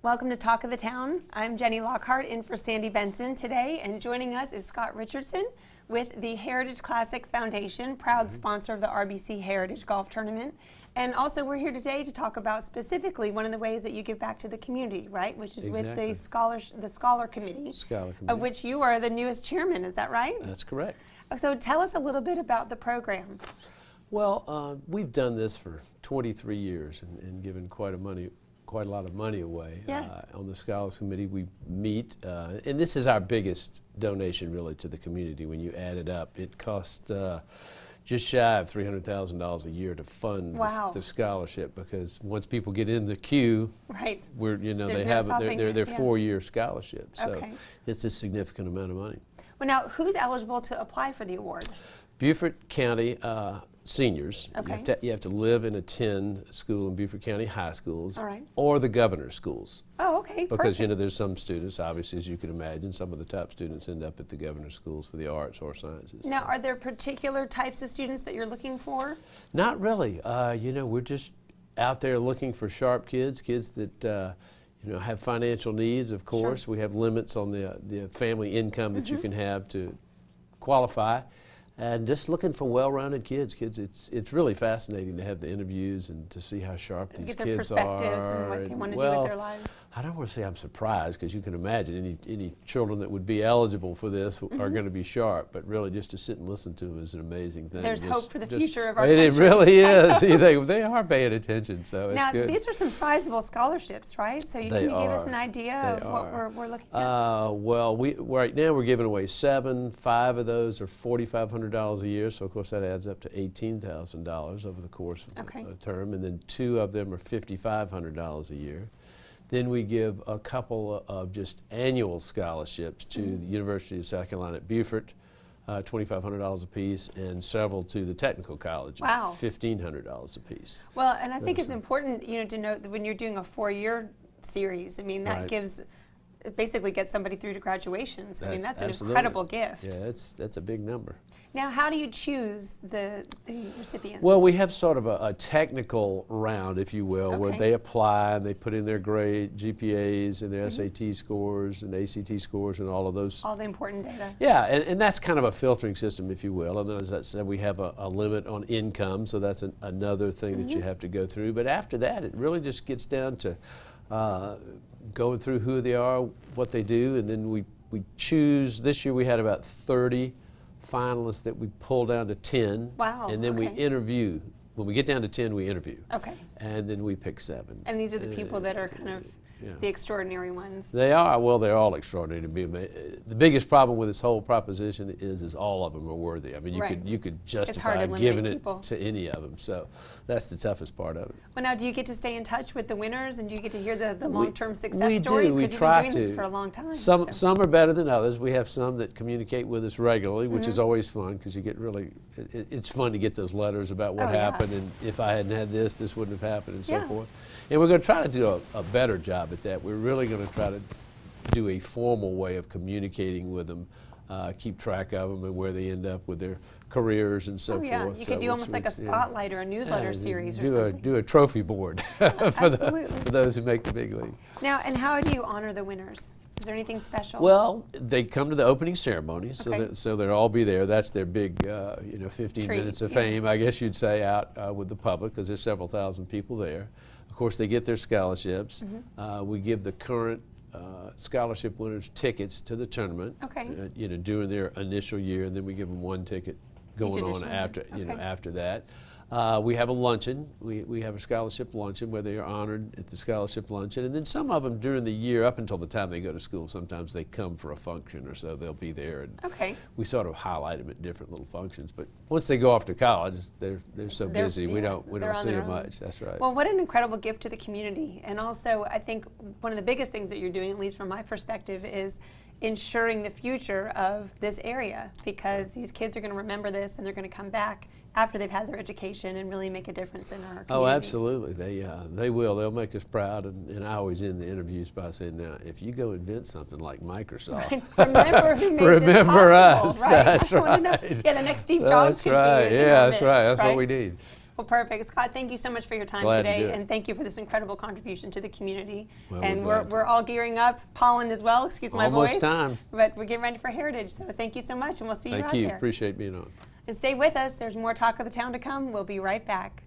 Welcome to Talk of the Town. I'm Jenny Lockhart in for Sandy Benson today, and joining us is Scott Richardson with the Heritage Classic Foundation, proud sponsor of the RBC Heritage Golf Tournament. And also we're here today to talk about specifically one of the ways that you give back to the community, right? Which is with the Scholar Committee, of which you are the newest chairman, is that right? That's correct. So tell us a little bit about the program. Well, we've done this for 23 years and given quite a lot of money away. Yes. On the Scholars Committee, we meet, and this is our biggest donation really to the community. When you add it up, it costs just shy of $300,000 a year to fund the scholarship, because once people get in the queue, right, they're 4-year scholarships. So it's a significant amount of money. Well, now who's eligible to apply for the award? Beaufort County seniors. Okay. You have to live and attend school in Beaufort County high schools, all right, or the governor's schools. Oh, okay. Because perfect. there's some students, obviously, as you can imagine, some of the top students end up at the governor's schools for the arts or sciences. Now, are there particular types of students that you're looking for? Not really. We're just out there looking for sharp kids that have financial needs. Of course, Sure. we have limits on the family income that you can have to qualify. And just looking for well-rounded kids. It's really fascinating to have the interviews and to see how sharp these get their kids perspectives are. and what they want to do with their lives. I don't want to say I'm surprised, because you can imagine any children that would be eligible for this are going to be sharp, but really just to sit and listen to them is an amazing thing. There's hope for the future of our country. It really is. They are paying attention, so now, it's good. these are some sizable scholarships, right? So can you give us an idea of what we're looking at? Well, right now we're giving away 7. 5 of those are $4,500 a year, so of course that adds up to $18,000 over the course of a term, and then 2 of them are $5,500 a year. Then we give a couple of just annual scholarships to the University of South Carolina at Beaufort, $2,500 a piece, and several to the technical colleges, $1,500 a piece. Well, and I think it's important, to note that when you're doing a 4-year series, I mean, that basically gets somebody through to graduation. So that's an incredible gift. Yeah, that's a big number. Now, how do you choose the recipients? Well, we have sort of a technical round, if you will, where they apply and they put in their grade, GPAs and their SAT scores and ACT scores and all of those. All the important data. Yeah, and that's kind of a filtering system, if you will. And then, as I said, we have a limit on income, so that's another thing that you have to go through. But after that, it really just gets down to going through who they are, what they do, and then we choose. This year we had about 30 finalists that we pull down to 10. Wow. And then we interview. When we get down to 10, we interview. Okay. And then we pick 7. And these are the people that are kind of the extraordinary ones. They are. Well, they're all extraordinary to me. The biggest problem with this whole proposition is all of them are worthy. I mean, you could justify giving it to any of them. So that's the toughest part of it. Well, now, do you get to stay in touch with the winners, and do you get to hear the long-term success stories? We because you've try been to. doing this for a long time. Some are better than others. We have some that communicate with us regularly, which is always fun, because you get it's fun to get those letters about what happened, and if I hadn't had this wouldn't have happened, and so forth. And we're going to try to do a better job at that. We're really going to try to do a formal way of communicating with them, keep track of them and where they end up with their careers and so forth. You could do almost like a spotlight or a newsletter series or something. Do a trophy board for those who make the big league. Now, and how do you honor the winners? Is there anything special? Well, they come to the opening ceremony, so they'll all be there. That's their big, 15 minutes of fame, I guess you'd say, out with the public, because there's several thousand people there. Of course, they get their scholarships. We give the current scholarship winners tickets to the tournament, during their initial year, and then we give them 1 ticket going on after, after that. We have a luncheon. We have a scholarship luncheon where they are honored at the scholarship luncheon. And then some of them during the year, up until the time they go to school, sometimes they come for a function or so. They'll be there. And we sort of highlight them at different little functions. But once they go off to college, they're so busy. We don't see them much. That's right. Well, what an incredible gift to the community. And also, I think one of the biggest things that you're doing, at least from my perspective, is ensuring the future of this area, because these kids are going to remember this and they're going to come back after they've had their education and really make a difference in our community. Oh, absolutely. They will. They'll make us proud. And I always end the interviews by saying, now, if you go invent something like Microsoft, remember who made remember this possible, us. Right? That's right. Yeah, the next Steve Jobs could be. That's right. Yeah, that's right. That's what we need. Well, perfect. Scott, thank you so much for your time Glad to do today, it. and thank you for this incredible contribution to the community. Well, and we're glad we're all gearing up, Pollen as well, excuse my voice. Almost time. But we're getting ready for Heritage, so thank you so much, and we'll see you out Thank you. there. Appreciate being on. And stay with us. There's more Talk of the Town to come. We'll be right back.